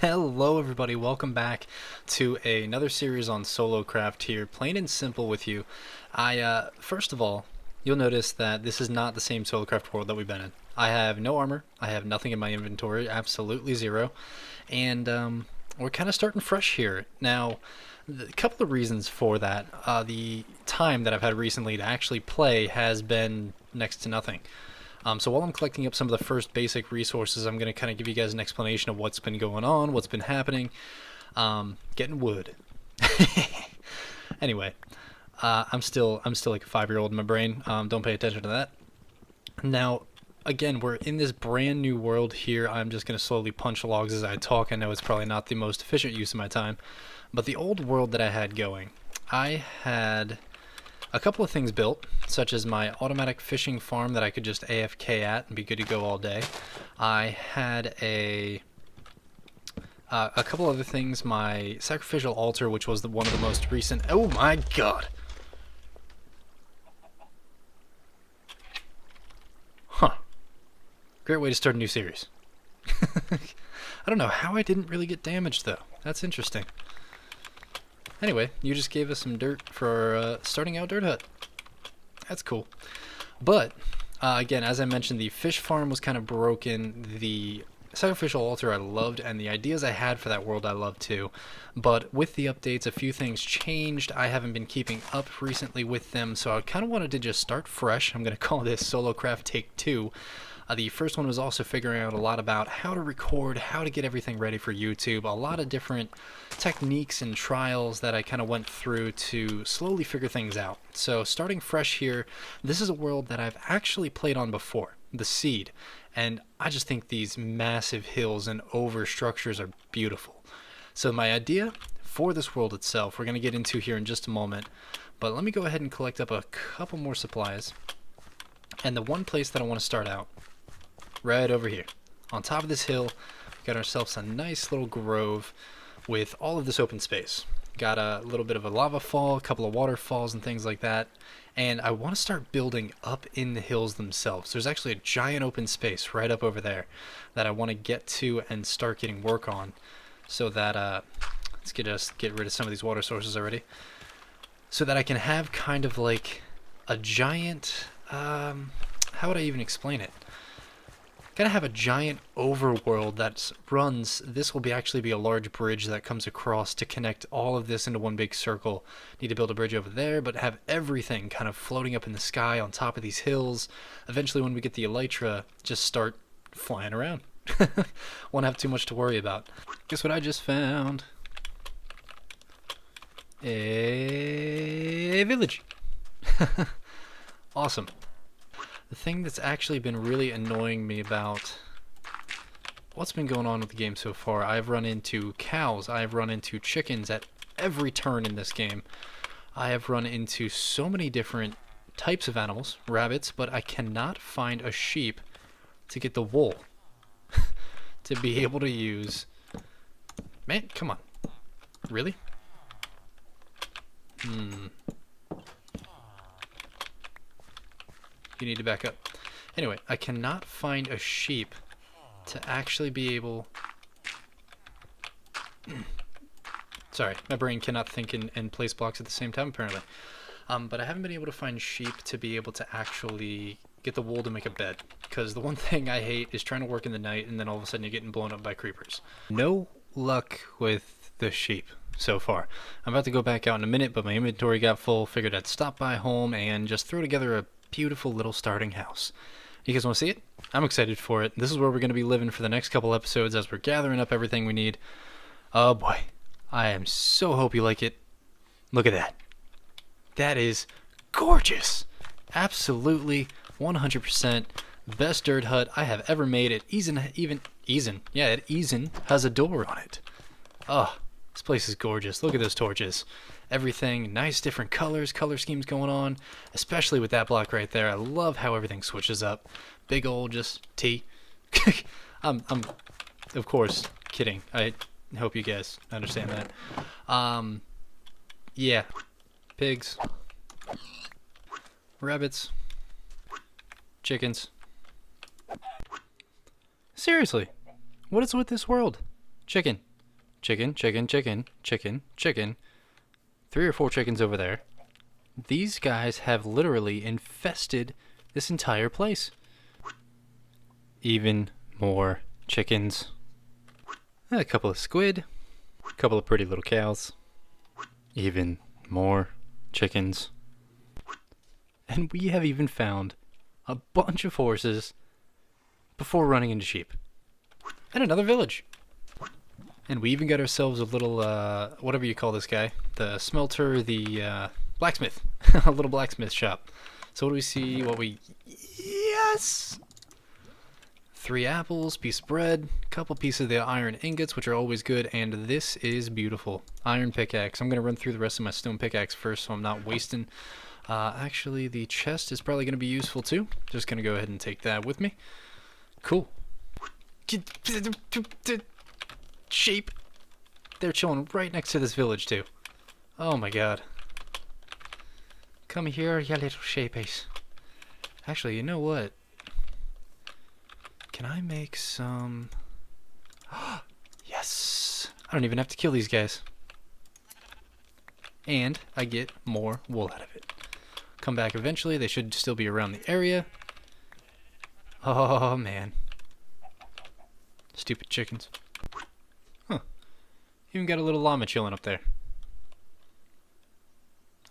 Hello everybody, welcome back to another series on Solocraft here, plain and simple with you. First of all, you'll notice that this is not the same Solocraft world that we've been in. I have no armor, I have nothing in my inventory, absolutely zero, and we're kind of starting fresh here. Now, a couple of reasons for that. The time that I've had recently to actually play has been next to nothing. So while I'm collecting up some of the first basic resources, I'm going to kind of give you guys an explanation of what's been going on, what's been happening. Getting wood. Anyway, I'm still like a 5-year-old in my brain. Don't pay attention to that. Now, again, we're in this brand new world here. I'm just going to slowly punch logs as I talk. I know it's probably not the most efficient use of my time, but the old world that I had going, I had a couple of things built, such as my automatic fishing farm that I could just AFK at and be good to go all day. I had a couple other things, my sacrificial altar, which was one of the most recent. Oh my god! Huh. Great way to start a new series. I don't know how I didn't really get damaged though. That's interesting. Anyway, you just gave us some dirt for starting out Dirt Hut. That's cool. But, again, as I mentioned, the fish farm was kind of broken. The sacrificial altar I loved, and the ideas I had for that world I loved too. But with the updates, a few things changed. I haven't been keeping up recently with them, so I kind of wanted to just start fresh. I'm going to call this Solocraft Take 2. The first one was also figuring out a lot about how to record, how to get everything ready for YouTube, a lot of different techniques and trials that I kind of went through to slowly figure things out. So starting fresh here, this is a world that I've actually played on before, the Seed, and I just think these massive hills and over structures are beautiful. So my idea for this world itself, we're going to get into here in just a moment, but let me go ahead and collect up a couple more supplies. And the one place that I want to start out, right over here on top of this hill, we got ourselves a nice little grove with all of this open space. Got a little bit of a lava fall, a couple of waterfalls and things like that, and I want to start building up in the hills themselves. There's actually a giant open space right up over there that I want to get to and start getting work on, so that let's get rid of some of these water sources already, so that I can have kind of like a giant how would I even explain it? Gonna have a giant overworld that runs. This will actually be a large bridge that comes across to connect all of this into one big circle. Need to build a bridge over there, but have everything kind of floating up in the sky on top of these hills. Eventually, when we get the elytra, just start flying around. Won't have too much to worry about. Guess what I just found? A village. Awesome. The thing that's actually been really annoying me about what's been going on with the game so far, I've run into cows, I've run into chickens at every turn in this game. I have run into so many different types of animals, rabbits, but I cannot find a sheep to get the wool to be able to use. Man, come on. Really? You need to back up. Anyway, I cannot find a sheep to actually be able... Sorry, my brain cannot think and place blocks at the same time, apparently. But I haven't been able to find sheep to be able to actually get the wool to make a bed. Because the one thing I hate is trying to work in the night and then all of a sudden you're getting blown up by creepers. No luck with the sheep so far. I'm about to go back out in a minute, but my inventory got full. Figured I'd stop by home and just throw together a beautiful little starting house. You guys want to see it? I'm excited for it. This is where we're going to be living for the next couple episodes as we're gathering up everything we need. Oh boy, I am so hope you like it. Look at that. That is gorgeous. Absolutely 100% best dirt hut I have ever made. It Eason has a door on it. Oh, this place is gorgeous. Look at those torches. Everything, nice different colors, color schemes going on, especially with that block right there. I love how everything switches up. Big old just T. I'm of course kidding. I hope you guys understand that. Yeah, pigs, rabbits, chickens. Seriously, what is with this world? Chicken, chicken, chicken, chicken, chicken, chicken. 3 or 4 chickens over there. These guys have literally infested this entire place. Even more chickens. A couple of squid. A couple of pretty little cows. Even more chickens. And we have even found a bunch of horses before running into sheep. And another village. And we even got ourselves a little, whatever you call this guy. The smelter, the blacksmith. A little blacksmith shop. So what do we see? Yes! 3 apples, piece of bread, couple pieces of the iron ingots, which are always good, and this is beautiful. Iron pickaxe. I'm going to run through the rest of my stone pickaxe first so I'm not wasting. Actually, the chest is probably going to be useful too. Just going to go ahead and take that with me. Cool. Sheep. They're chilling right next to this village too. Oh my god. Come here, you little sheepies. Actually, you know what? Can I make some... Yes! I don't even have to kill these guys. And I get more wool out of it. Come back eventually. They should still be around the area. Oh, man. Stupid chickens. Huh. Even got a little llama chilling up there.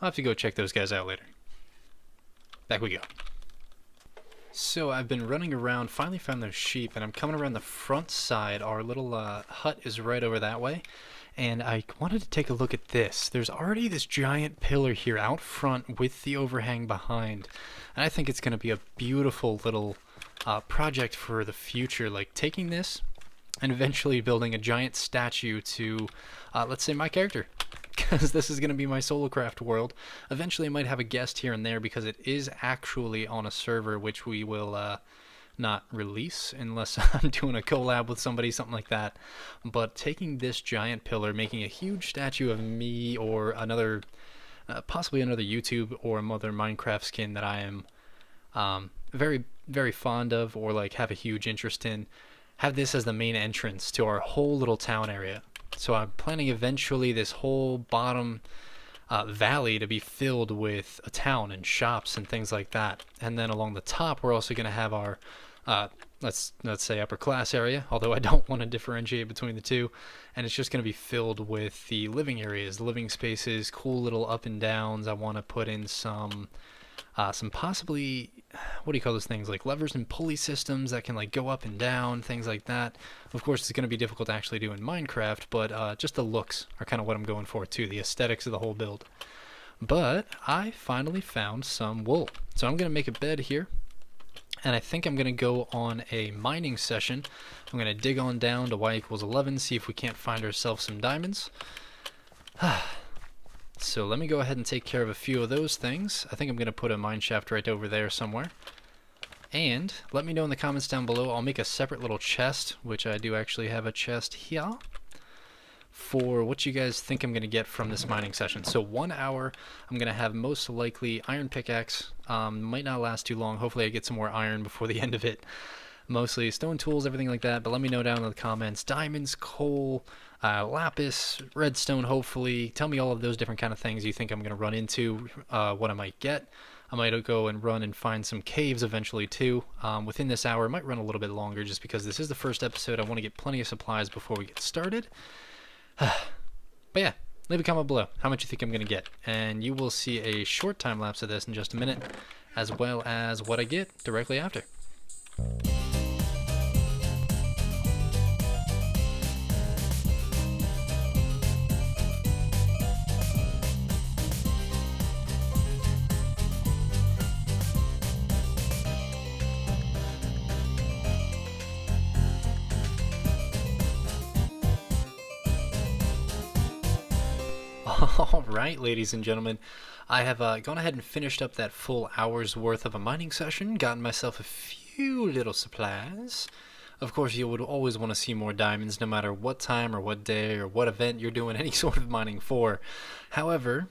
I'll have to go check those guys out later. Back we go. So I've been running around, finally found those sheep, and I'm coming around the front side. Our little hut is right over that way. And I wanted to take a look at this. There's already this giant pillar here out front with the overhang behind. And I think it's going to be a beautiful little project for the future. Like taking this and eventually building a giant statue to, let's say, my character. Because this is going to be my Solocraft world. Eventually I might have a guest here and there because it is actually on a server which we will not release unless I'm doing a collab with somebody, something like that. But taking this giant pillar, making a huge statue of me or another, possibly another YouTube or another Minecraft skin that I am very, very fond of or like have a huge interest in, have this as the main entrance to our whole little town area. So I'm planning eventually this whole bottom valley to be filled with a town and shops and things like that. And then along the top, we're also going to have our, let's say upper class area, although I don't want to differentiate between the two. And it's just going to be filled with the living areas, living spaces, cool little up and downs. I want to put in some possibly, what do you call those things, like levers and pulley systems that can like go up and down, things like that. Of course, it's going to be difficult to actually do in Minecraft, but just the looks are kind of what I'm going for too, the aesthetics of the whole build. But I finally found some wool, so I'm going to make a bed here, and I think I'm going to go on a mining session. I'm going to dig on down to y=11, see if we can't find ourselves some diamonds. So let me go ahead and take care of a few of those things. I think I'm going to put a mine shaft right over there somewhere. And let me know in the comments down below. I'll make a separate little chest, which I do actually have a chest here, for what you guys think I'm going to get from this mining session. So 1 hour, I'm going to have most likely iron pickaxe. Might not last too long. Hopefully I get some more iron before the end of it. Mostly stone tools, everything like that. But let me know down in the comments. Diamonds, coal, lapis, redstone, hopefully. Tell me all of those different kind of things you think I'm going to run into, what I might get. I might go and run and find some caves eventually too. Within this hour, it might run a little bit longer just because this is the first episode. I want to get plenty of supplies before we get started. But yeah, leave a comment below how much you think I'm going to get. And you will see a short time lapse of this in just a minute, as well as what I get directly after. Alright, ladies and gentlemen, I have gone ahead and finished up that full hour's worth of a mining session, gotten myself a few little supplies. Of course, you would always want to see more diamonds no matter what time or what day or what event you're doing any sort of mining for. However,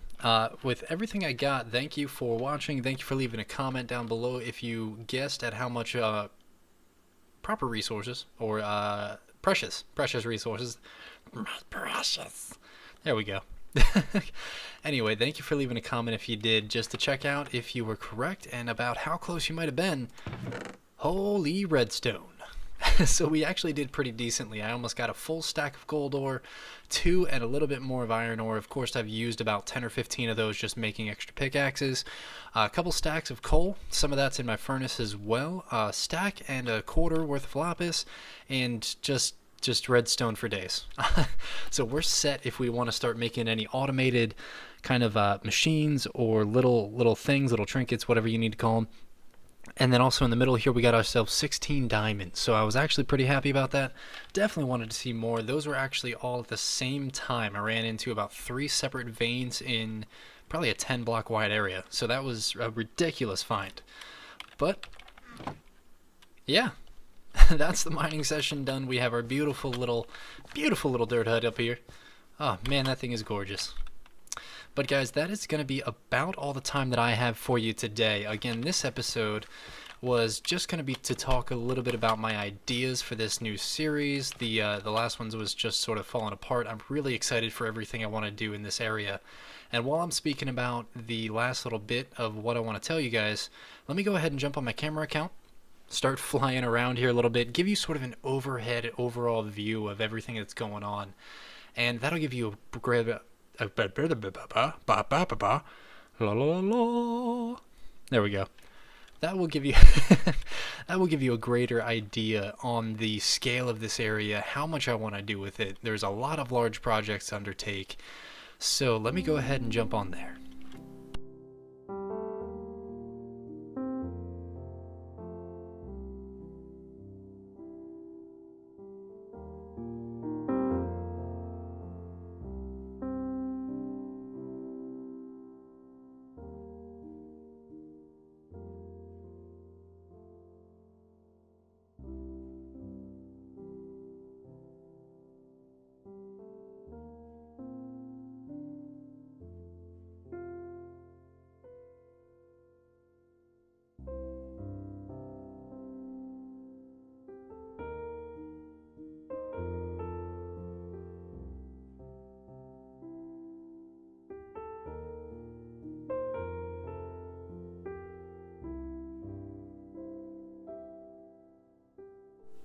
With everything I got, thank you for watching. Thank you for leaving a comment down below if you guessed at how much proper resources or precious resources. Precious. There we go. Anyway, thank you for leaving a comment if you did, just to check out if you were correct and about how close you might have been. Holy redstone. So we actually did pretty decently. I almost got a full stack of gold ore, 2 and a little bit more of iron ore. Of course, I've used about 10 or 15 of those just making extra pickaxes. A couple stacks of coal, some of that's in my furnace as well. A stack and a quarter worth of lapis, and just redstone for days. So we're set if we want to start making any automated kind of machines or little things, little trinkets, whatever you need to call them. And then also in the middle here we got ourselves 16 diamonds, so I was actually pretty happy about that. Definitely wanted to see more. Those were actually all at the same time. I ran into about 3 separate veins in probably a 10 block wide area, so that was a ridiculous find. But yeah, that's the mining session done. We have our beautiful little dirt hut up here. Oh man, that thing is gorgeous. But guys, that is going to be about all the time that I have for you today. Again, this episode was just going to be to talk a little bit about my ideas for this new series. The last ones was just sort of falling apart. I'm really excited for everything I want to do in this area. And while I'm speaking about the last little bit of what I want to tell you guys, let me go ahead and jump on my camera account, start flying around here a little bit, give you sort of an overall view of everything that's going on. And that'll give you a great... There we go. That will give you a greater idea on the scale of this area, how much I want to do with it. There's a lot of large projects to undertake, so let me go ahead and jump on there.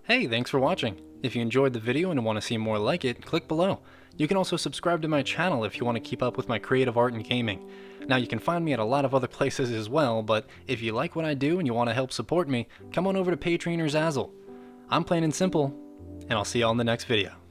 Hey, thanks for watching. If you enjoyed the video and want to see more like it, click below. You can also subscribe to my channel if you want to keep up with my creative art and gaming. Now you can find me at a lot of other places as well, but if you like what I do and you want to help support me, come on over to Patreon or Zazzle. I'm plain and simple, and I'll see y'all in the next video.